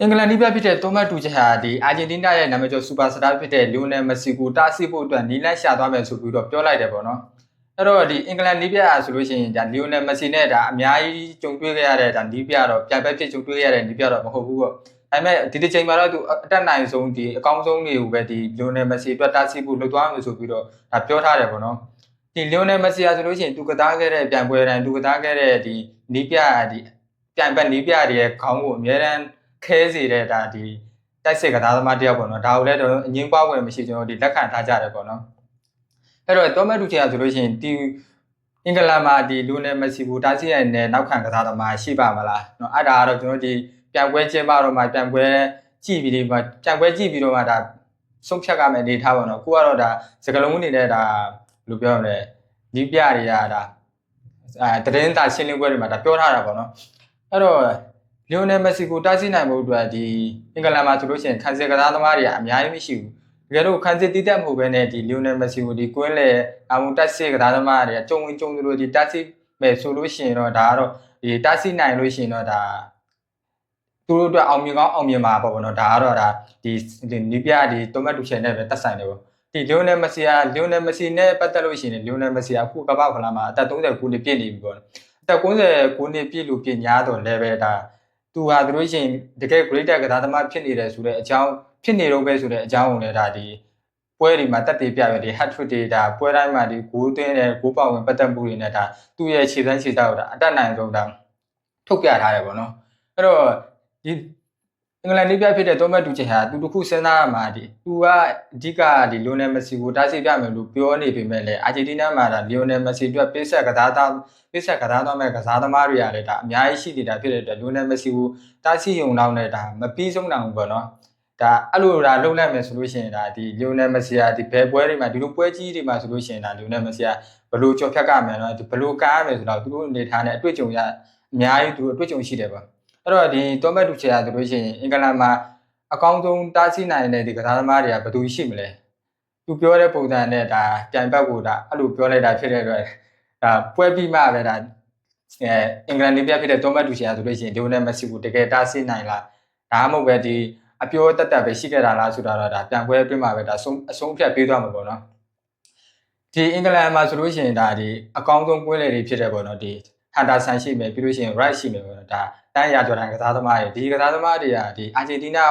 အင်္ဂလန်ဒီပြဖြစ်တဲ့တိုမတ်တူချဟာဒီအာဂျင်တီးနားရဲ့နာမည်ကျော်စူပါစတာဖြစ်တဲ့လီယိုနယ်မက်ဆီကိုတားဆီးဖို့အတွက်နီလန့်ရှာသွားမယ်ဆိုပြီးတော့ပြောလိုက်တယ်ပေါ့နော်အဲ့တော့ဒီအင်္ဂလန်ဒီပြဆိုလို့ရှိရင်ဒါလီယိုနယ်မက်ဆီနဲ့ဒါအများကြီးကြုံတွေ့ခဲ့ရတဲ့ဒါဒီပြတော့ပြန်ပဲဖြစ်ကြုံတွေ့ရတဲ့ဒီပြတော့မဟုတ်ဘူးပေါ့ဒါပေမဲ့ဒီတစ်ချိန်မှာတော့သူအတက်နိုင်ဆုံးဒီအကောင်းဆုံးတွေကိုပဲဒီလီယိုနယ်မက်ဆီအတွက်တားဆီးဖို့လုပ်သွားမယ်ဆိုပြီးတော့ဒါပြောထားတယ်ပေါ့နော်ဒီလီယိုနယ်မက်ဆီဟာဆိုလို့ရှိရင်သူကစားခဲ့တဲ့ပြန်ပွဲတိုင်းသူကစားခဲ့တဲ့ဒီနီးပြဒီပြန်ပတ်နီးပြတွေရဲ့ခေါင်းကိုအများတန်းခဲစေတဲ့ဒါဒီတိုက်စစ်ကစားသမားတယောက်ပေါ့နော်ဒါကိုလည်းတော့အငင်းပွားဝင်မရှိကျွန်တော်ဒီလက်ခံထားကြတယ်ပေါ့နော်အဲ့တော့တိုမတ်တူချေဆိုလို့ရှိရင်ဒီအင်္ဂလန်မှာဒီလူနယ်မက်ဆီကိုတားဆီးရတဲ့နောက်ခံကစားသမားရှိပါမလားเนาะအဲ့ဒါကတော့ကျွန်တော်ဒီပြန်ပွဲကျင်းပတော့မှပြန်ပွဲကြည့်ပြီးဒီမှာပြန်ပွဲကြည့်ပြီးတော့မှဒါဆုံးဖြတ်ရမယ့်အနေထားပေါ့နော်ကိုကတော့ဒါစကလုံးအနေနဲ့ဒါဘယ်လိုပြောရမလဲဒီပြတွေကဒါတရင်သားရှင်းလင်းပွဲတွေမှာဒါပြောထားတာပေါ့နော်အဲ့တော့လီယိုနယ်မက်ဆီကိုတားဆီးနိုင်ဖို့အတွက်ဒီအင်္ဂလန်မှာဆိုလို့ရှိရင်ခံစစ်ကစားသမားတွေကအများကြီးမရှိဘူးတကယ်လို့ခံစစ်တီးတက်မှုပဲနဲ့ဒီလီယိုနယ်မက်ဆီကိုဒီကွင်းလေအမှုတက်စစ်ကစားသမားတွေကကြုံဝင်ကြုံလို့ဒီတက်စစ်မယ်ဆိုလို့ရှိရင်တော့ဒါကတော့ဒီတက်စစ်နိုင်လို့ရှိရင်တော့ဒါသူတို့အတွက်အောင်မြင်ကောင်းအောင်မြင်မှာပေါ့နော်ဒါကတော့ဒါဒီနီးပြဒီတိုမတ်တူချယ်နဲ့ပဲတက်ဆိုင်တယ်ပေါ့ဒီလီယိုနယ်မက်ဆီနဲ့ပတ်သက်လို့ရှိရင်လီယိုနယ်မက်ဆီအခုကမ္ဘာ့ဖလားမှာအသက်39နှစ်ပြည့်နေပြီပေါ့အသက်69နှစ်ပြည့်လို့ပြင်ညာတော့လည်းပဲဒါသူဟာသူတို့ရှင်တကယ် greater ကစားသမားဖြစ်နေတယ်ဆိုတဲ့အကြောင်းဖြစ်နေတော့ပဲဆိုတဲ့အကြောင်းကိုလည်းဒါဒီပွဲတွေမှာတက်တည်ပြရတဲ့ hat trick တွေဒါပွဲတိုင်းမှာဒီဂိုးသွင်းတဲ့ဂိုးပေါဝင်ပတ်သက်မှုတွေနဲ့ဒါသူ့ရဲ့ခြေစမ်းခြေတောက်တာအတက်နိုင်ဆုံးဒါထုတ်ပြထားတယ်ပေါ့နော်အဲ့တော့ဒီအင်္ဂလန်လေးပြဖြစ်တဲ့တိုမတ်တူချေဟာသူတခုစဉ်းစားရမှာဒီသူကအဓိကဒီလီယိုနယ်မက်ဆီကိုတားဆီးပြမယ်လို့ပြောနေပေမဲ့လည်းအာဂျင်တီးနားမှာဒါလီယိုနယ်မက်ဆီအတွက်ပေးဆက်ကစားသွားမဲ့ကစားသမားတွေရတယ်ဒါအများကြီးရှိနေတာဖြစ်တဲ့အတွက်လီယိုနယ်မက်ဆီကိုတားဆီးရုံနောက်နဲ့ဒါမပြီးဆုံးနိုင်ဘူးပေါ့နော်ဒါအဲ့လိုဒါလုံလိုက်မယ်ဆိုလို့ရှိရင်ဒါဒီလီယိုနယ်မက်ဆီကဒီဘယ်ပွဲတွေမှာဒီလိုပွဲကြီးတွေမှာဆိုလို့ရှိရင်ဒါလီယိုနယ်မက်ဆီကဘယ်လိုကြော်ဖြတ်ကမယ်နော်ဒီဘယ်လိုကားရမယ်ဆိုတော့သူတို့အနေထားနဲ့အတွေ့အကြုံရအများကြီးသူတို့အတွေ့အကြုံရှိတယ်ပေါ့အဲ့တော့ဒီတိုမတ်တူချေရဆိုလို့ရှိရင်အင်္ဂလန်မှာအကောင်းဆုံးတားဆီးနိုင်တဲ့ဒီကစားသမားတွေကဘယ်သူရှိမလဲသူပြောတဲ့ပုံစံနဲ့ဒါပြန်ပတ်ကိုဒါအဲ့လိုပြောလိုက်တာဖြစ်တဲ့အတွက်ဒါပွဲပြီးမှပဲဒါအင်္ဂလန်နေပြဖြစ်တဲ့တိုမတ်တူချေရဆိုလို့ရှိရင်လီယိုနယ်မက်ဆီကိုတကယ်တားဆီးနိုင်လားဒါမှမဟုတ်ပဲဒီအပြောတက်တက်ပဲရှိခဲ့တာလားဆိုတာတော့ဒါပြန်ပွဲအတွင်းမှာပဲဒါအဆုံးဖြတ်ပေးသွားမှာပေါ့နော်ဒီအင်္ဂလန်မှာဆိုလို့ရှိရင်ဒါဒီအကောင်းဆုံးကွင်းလေတွေဖြစ်တယ်ပေါ့နော်ဒီဟန်တာဆန်ရှိမယ်ပြီးလို့ရှိရင် right ရှိမယ်ပေါ့နော်ဒါတန်းရကျော်တိုင်းကစားသမားတွေဒီကစားသမားတွေကဒီအာဂျင်တီးနာ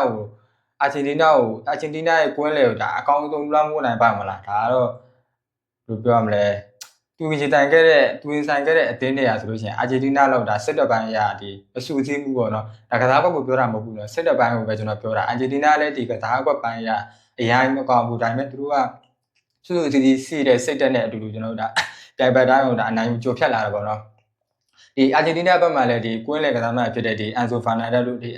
းရဲ့ကွင်းလေကိုဒါအကောင်းဆုံးလွှမ်းမိုးနိုင်ပါမလားဒါကတော့ဘယ်လိုပြောရမလဲသူရင်ဆိုင်ခဲ့တဲ့အသင်းတွေရာဆိုလို့ရှိရင်အာဂျင်တီးနားလောက်ဒါစစ်တပ်ပိုင်းရာဒီအဆူစည်းမှုပေါ့နော်ဒါကစားကွက်ကိုပြောတာမဟုတ်ဘူးနော်စစ်တပ်ပိုင်းကိုပဲကျွန်တော်ပြောတာအာဂျင်တီးနားလည်းဒီကစားကွက်ပိုင်းရာအရင်မကောင်းဘူးဒါပေမဲ့သူတို့ကစွတ်စွတ်စီးစီးတဲ့စိတ်တက်နဲ့အတူတူကျွန်တော်တို့ဒါပြိုင်ပတ်တိုင်းကိုဒါအနိုင်ကြိုဖြတ်လာတယ်ပေါ့နော်ဒီအာဂျင်တီးနားဘက်မှာလည်းဒီကွင်းလေကစားသမားဖြစ်တဲ့ဒီအန်ဆိုဖာနာဒက်တို့ဒ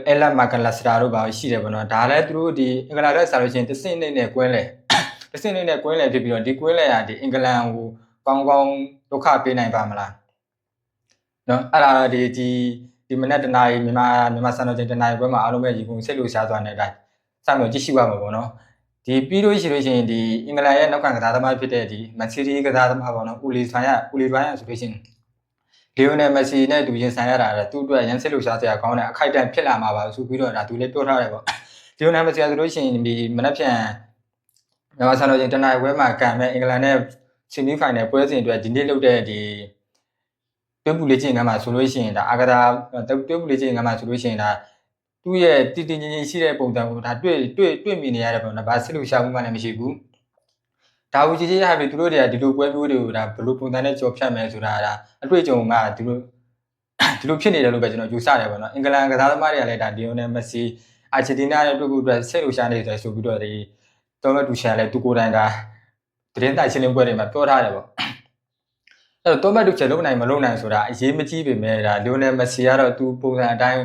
ီအဲလာမာကလာစတာတို့ပါရှိတယ်ပေါ့နော်ဒါလည်းသူတို့ဒီအင်္ဂလန်နဲ့ဆိုလို့ရှိရင်တစ်စင်းနဲ့ကွင်းလေဖြစ်ပြီးတော့ဒီကွင်းလေကဒီအင်္ဂလန်ကိုကောင်းကောင်းဒုက္ခပေးနိုင်ပါမလားနော်အဲ့ဒါဒီမနက်တနာရီမြန်မာစံတော်ချိန်တနာရီပွဲမှာအားလုံးပဲရေကုန်ဆက်လို့ရှားသွားတဲ့အတိုင်းစမ်းလို့ကြည့်ရှိရမှာပေါ့နော်ဒီပြီးလို့ရှိလို့ရှိရင်ဒီအင်္ဂလန်ရဲ့နောက်ခံကစားသမားဖြစ်တဲ့ဒီမန်စီးတီးကစားသမားပေါ့နော်ဦးလီထွန်းရဆိုလို့ရှိရင်လီယိုနယ်မက်ဆီနဲ့သူရင်ဆိုင်ရတာသူ့အတွက်ရန်စစ်လို့ရှားစရာကောင်းတဲ့အခိုက်အတန့်ဖြစ်လာမှာပါဆိုပြီးတော့ဒါသူလည်းပြောထားတယ်ပေါ့လီယိုနယ်မက်ဆီဆိုလို့ရှိရင်ဒီမနက်ဖြန်မြန်မာစံတော်ချိန်တနင်္လာပွဲမှာကန်မဲ့အင်္ဂလန်နဲ့ဆီမီဖိုင်နယ်ပွဲစဉ်အတွက်ဒီနေ့လုပ်တဲ့ဒီတွဲပူလေးချင်းကမှဆိုလို့ရှိရင်ဒါအာဂတာတွဲပူလေးချင်းကမှဆိုလို့ရှိရင်ဒါသူ့ရဲ့တည်တည်ငြိမ်ငြိမ်ရှိတဲ့ပုံစံကိုဒါတွေ့မြင်နေရတယ်ပေါ့နော်။ဘာစစ်လို့ရှာမှုမှလည်းမရှိဘူး။ဒါကိုကြည့်ရပြီသူတို့တွေကဒီလိုပွဲမျိုးတွေကိုဒါဘယ်လိုပုံစံနဲ့ကြော်ဖြတ်မယ်ဆိုတာဒါအတွေ့အကြုံကဒီလိုဖြစ်နေတယ်လို့ပဲကျွန်တော်ယူဆတယ်ပေါ့နော်။အင်္ဂလန်ကစားသမားတွေကလည်းဒါလီယိုနယ်မက်ဆီအာဂျင်တီးနားနဲ့တွေ့ဖို့အတွက်ဆက်လို့ရှာနေတယ်ဆိုပြီးတော့ဒီတိုမတ်တူချန်လည်းသူကိုယ်တိုင်ကသတင်းတိုင်ရှင်းလင်းပွဲတွေမှာပြောထားတယ်ပေါ့အဲ့တော့တိုမတ်တူချန်လုံးနိုင်မလုံးနိုင်ဆိုတာအရေးမကြီးပေမဲ့ဒါလီယိုနယ်မက်ဆီကတော့သူပုံစံအတိုင်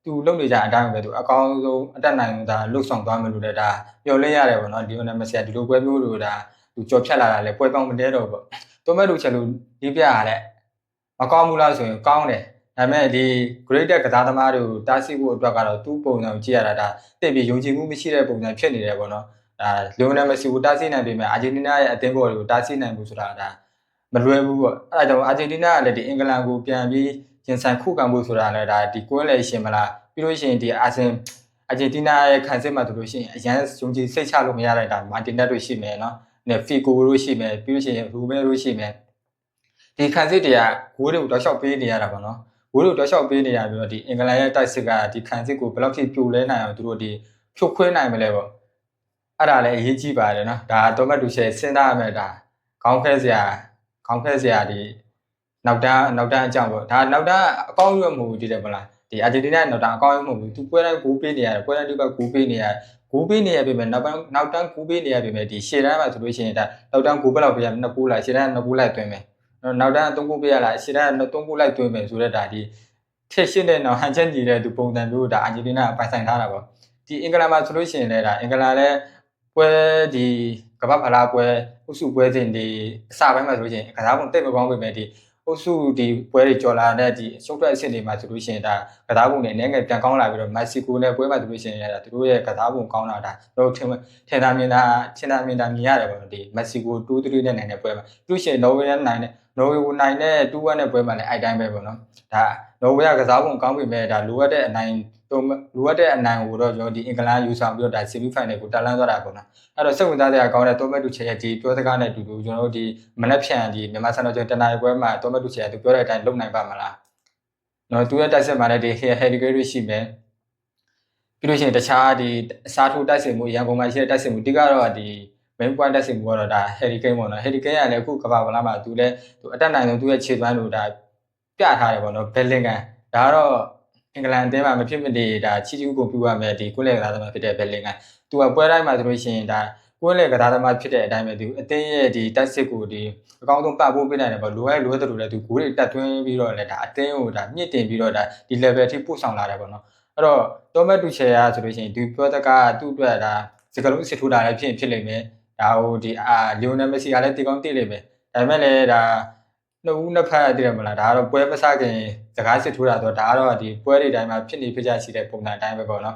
းသူလုပ်နေကြအတိုင်းပဲသူအကောင်းဆုံးအတက်နိုင်ဒါလှုပ်ဆောင်သွားမယ်လို့လည်းဒါမျှော်လင့်ရတယ်ပေါ့နော်လီယိုနယ်မက်ဆီကဒီလိုပွဲမျိုးတွေဒါသူကြော်ဖြတ်လာတာလည်းပွဲပေါင်းမတဲတော့ပေါ့တိုမတ်တူချန်လို့ဒီပြရလည်းမကောင်းဘူးလားဆိုရင်ကောင်းတယ်ဒါပေမဲ့ဒီ greater ကစားသမားတွေကိုတားဆီးဖို့အတွက်ကတော့သူ့ပုံစံကိုကြည့်ရတာဒါတင့်ပြီးယုံကြည်မှုမရှိတဲ့ပုံစံဖြစ်နေတယ်ပေါ့နော်ဒါလီယိုနယ်မက်ဆီကိုတားဆီးနိုင်ပေမဲ့အာဂျင်တီးနားရဲ့အသင်းပေါ်တွေကိုတားဆီးနိုင်ဘူးဆိုတာဒါမလွယ်ဘူးပေါ့အဲ့ဒါကြောင့်အာဂျင်တီးနားကလည်းဒီအင်္ဂလန်ကိုပြန်ပြီးရင်ဆိုင်ခုခံဖို့ဆိုတာလည်းဒါဒီကွင်းလေရှင်မလားပြ ပြီးလို့ရှိရင်ဒီအာဂျင်တီးနားရဲ့ခံစစ်မှာဆိုလို့ရှိရင်အရန်ယုံကြည်စိတ်ချလို့မရတဲ့ဒါမာတင်နက်တို့ရှိမယ်နော်။ဖီကိုတို့ရှိမယ်ပြီးလို့ရှိရင်ရူမဲတို့ရှိမယ်ဒီခံစစ်တွေကဂိုးတွေကိုတောက်လျှောက်ပေးနေရတာပေါ့နော်ဂိုးတွေကိုတောက်လျှောက်ပေးနေရပြီးတော့ဒီအင်္ဂလန်ရဲ့တိုက်စစ်ကဒီခံစစ်ကိုဘယ်လောက်ထိပြိုလဲနိုင်အောင်သူတို့ဒီဖြိုခွင်းနိုင်မလဲပေါ့အဲ့ဒါလည်းအရေးကြီးပါတယ်နော်ဒါတော်မတ်တူရှယ်စဉ်းစားရမယ်ဒါခေါင်းခဲစရာဒီနောက်တန်းအကြောင်းပေါ့ဒါနောက်တန်းအကောင်းရွက်မဟုတ်ဘူးတည်တယ်မလားဒီအာဂျင်တီးနားနောက်တန်းအကောင်းရွက်မဟုတ်ဘူးသူပွဲတိုင်းဂိုးပေးနေရတယ်ပွဲတိုင်းဒီဘက်ဂိုးပေးနေရပြင်မဲ့နောက်တန်းဂိုးပေးနေရပြင်မဲ့ဒီရှေ့တန်းမှာဆိုလို့ရှိရင်ဒါနောက်တန်းဂိုးဘက်လောက်ပေးရ2ဂိုးလိုက်ရှေ့တန်း2ဂိုးလိုက်သွင်းမယ်နောက်တန်း3ဂိုးပေးရလားရှေ့တန်း3ဂိုးလိုက်သွင်းမယ်ဆိုတော့ဒါဒီထက်ရှင်းတဲ့နောက်ဟန်ချက်ညီတဲ့သူပုံစံမျိုးဒါအာဂျင်တီးနားပိုင်ဆိုင်ထားတာပေါ့ဒီအင်္ဂလန်မှာဆိုလို့ရှိရင်လည်းဒါအင်္ဂလန်လည်းပွဲဒီကမ္ဘာဖလားပွဲဥစုပွဲစဉ်ဒီအစပိုင်းမှာဆိုလို့ရှိရင်ကစားပုံတိတ်မကောင်းပေမဲ့ဒီဥစုဒီပွဲတွေကြော်လာတဲ့ဒီရှုပ်ထွက်အဆင့်တွေမှာဆိုလို့ရှိရင်ဒါကစားပုံတွေအနေငယ်ပြန်ကောင်းလာပြီးတော့မက္ကဆီကိုနဲ့ပွဲမှာဆိုလို့ရှိရင်ဒါသူတို့ရဲ့ကစားပုံကောင်းလာတာတို့ထင်သာမြင်သာမြင်ရတယ်ပေါ့ဒီမက္ကဆီကို2-3နဲ့နိုင်တဲ့ပွဲမှာသူရှင်နော်ဝေနဲ့နိုင်တဲ့နော်ဝေကိုနိုင်တဲ့2-1နဲ့ပွဲမှာလည်းအဲ့တိုင်းပဲပေါ့နော်ဒါနော်ဝေကကစားပုံကောင်းပေမဲ့ဒါလိုအပ်တဲ့အနိုင်ကိုတော့ကျွန်တော်ဒီအင်္ဂလန်ယူဆောင်ပြီးတော့ဒါဆီမီဖိုင်နယ်ကိုတက်လန်းသွားတာပေါ့နော်အဲ့တော့စိတ်ဝင်စားစရာကောင်းတဲ့တိုမက်တူချေရဲ့ဒီပြောစကားနဲ့အတူတူကျွန်တော်တို့ဒီမနက်ဖြန်ဒီမြန်မာစံတော်ချိန်တနင်္လာပွဲမှာတိုမက်တူချေကသူပြောတဲ့အတိုင်းလုပ်နိုင်ပါမလားနော်သူရဲ့တိုက်စစ်မှာလည်းဒီဟယ်ရီကေးရှိမယ်ပြီးလို့ရှိရင်တခြားဒီအစားထိုးတိုက်စစ်မှုရန်ကုန်မှာရှိတဲ့တိုက်စစ်မှုဒီကတော့ဒီ main point တိုက်စစ်မှုကတော့ဒါဟယ်ရီကိန်းပေါ့နော်ဟယ်ရီကိန်းကလည်းအခုကမ္ဘာ့ဗလာမှာသူလည်းသူအတက်နိုင်ဆုံးသူရဲ့ခြေသွမ်းလို့ဒါပြထားတယ်ပေါ့နော်ဘယ်လင်ကန်ဒါကတော့အင်္ဂလန်အသင်းမှာမဖြစ်မနေဒါချီချူးကိုပြုရမယ်ဒီကိုယ်လေကစားသမားဖြစ်တဲ့ဘယ်လင်ကန်သူကပွဲတိုင်းမှာဆိုလို့ရှိရင်ဒါကိုယ်လေကစားသမားဖြစ်တဲ့အတိုင်းပဲသူအသင်းရဲ့ဒီတိုက်စစ်ကိုဒီအကောင်းဆုံးပတ်ဖို့ပေးနိုင်တယ်ပေါ့လိုတယ်လို့လည်းသူဂိုးတွေတက်သွင်းပြီးတော့လည်းဒါအသင်းကိုဒါမြင့်တင်ပြီးတော့ဒါဒီ level ထိပို့ဆောင်လာတယ်ပေါ့နော်အဲ့တော့တိုမက်တူချေရဆိုလို့ရှိရင်ဒီပြောတကားသူ့အတွက်ဒါစကလုံးစစ်ထိုးတာလည်းဖြစ်လိမ့်မယ်ဒါဟိုဒီလီယိုနယ်မက်ဆီကလည်းတည်ကောင်းတည်လိမ့်မယ်ဒါပေမဲ့လည်းဒါနှစ်ဦးနှစ်ဖက်တည်တယ်မလားဒါကတော့ပွဲမစခင်စကားစစ်ထိုးတာဆိုတော့ဒါကတော့ဒီပွဲတွေတိုင်းမှာဖြစ်နေဖြစ်ကြရှိတဲ့ပုံစံအတိုင်းပဲပေါ့နော်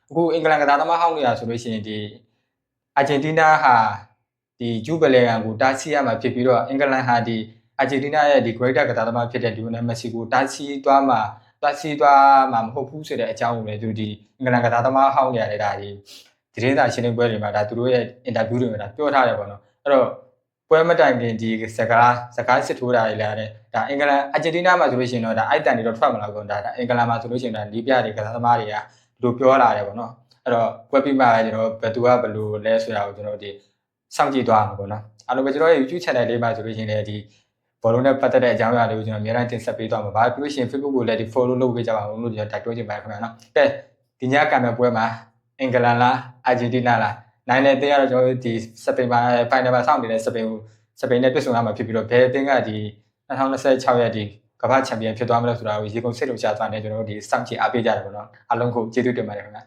အခုအင်္ဂလန်ကစားသမားဟောင်းတွေကဆိုလို့ရှိရင်ဒီအာဂျင်တီးနားဟာဒီဂျူဘလီဂန်ကိုတားဆီးရမှာဖြစ်ပြီးတော့အင်္ဂလန်ဟာဒီအာဂျင်တီးနားရဲ့ဒီ greater ကစားသမားဖြစ်တဲ့လီယိုနယ်မက်ဆီကိုတားဆီးသွားမှာမဟုတ်ဘူးဆိုတဲ့အကြောင်းကိုလည်းသူဒီအင်္ဂလန်ကစားသမားဟောင်းတွေကလည်းဒါဒီသတင်းစာရှင်းလင်းပွဲတွေမှာဒါသူတို့ရဲ့အင်တာဗျူးတွေမှာဒါပြောထားတယ်ပေါ့နော်အဲ့တော့ပွဲမတိုင်ခင်ဒီစကားစစ်ထိုးတာတွေလည်းဒါအင်္ဂလန်အာဂျင်တီးနားမှာဆိုလို့ရှိရင်တော့ဒါအိုက်တန်တွေတော့ထွက်မလာဘူးဒါအင်္ဂလန်မှာဆိုလို့ရှိရင်ဒါလီးပြတွေကစားသမားတွေကဒီလိုပြောလာတယ်ပေါ့နော်အဲ့တော့ပွဲပြီးမှကျွန်တော်ဘယ်သူကဘယ်လိုလဲဆိုတာကိုကျွန်တော်ဒီစောင့်ကြည့်သွားမှာပေါ့နော်အဲ့လိုပဲကျွန်တော်ရဲ့ YouTube channel လေးမှာဆိုလို့ရှိရင်လည်းဒီဘောလုံးနဲ့ပတ်သက်တဲ့အကြောင်းအရာတွေကိုကျွန်တော်အများကြီးတင်ဆက်ပေးသွားမှာပါပြီးလို့ရှိရင် Facebook ကိုလည်းဒီ follow လုပ်ပေးကြပါဦးလို့ကျွန်တော်တိုက်တွန်းချင်ပါတယ်ခင်ဗျာနော်ကဲဒီညကံမဲ့ပွဲမှာအင်္ဂလန်လားအာဂျင်တီးနားလားနိုင်တဲ့တင်းကတော့ကျွန်တော်ဒီစပိန်မှာ final မှာစောင့်နေတဲ့စပိန်နဲ့တွေ့ဆုံရမှာဖြစ်ပြီးတော့ဘယ်အသင်းကဒီ2026ရဲ့ဒီကမ္ဘာချန်ပီယံဖြစ်သွားမလဲဆိုတာကိုရေကုန်စိတ်လုံရှားသွားနေကျွန်တော်တို့ဒီစောင့်ကြည့်အားပေးကြတယ်ပေါ့နော်အားလုံးကိုကျေးဇူးတင်ပါတယ်ခင်ဗျာ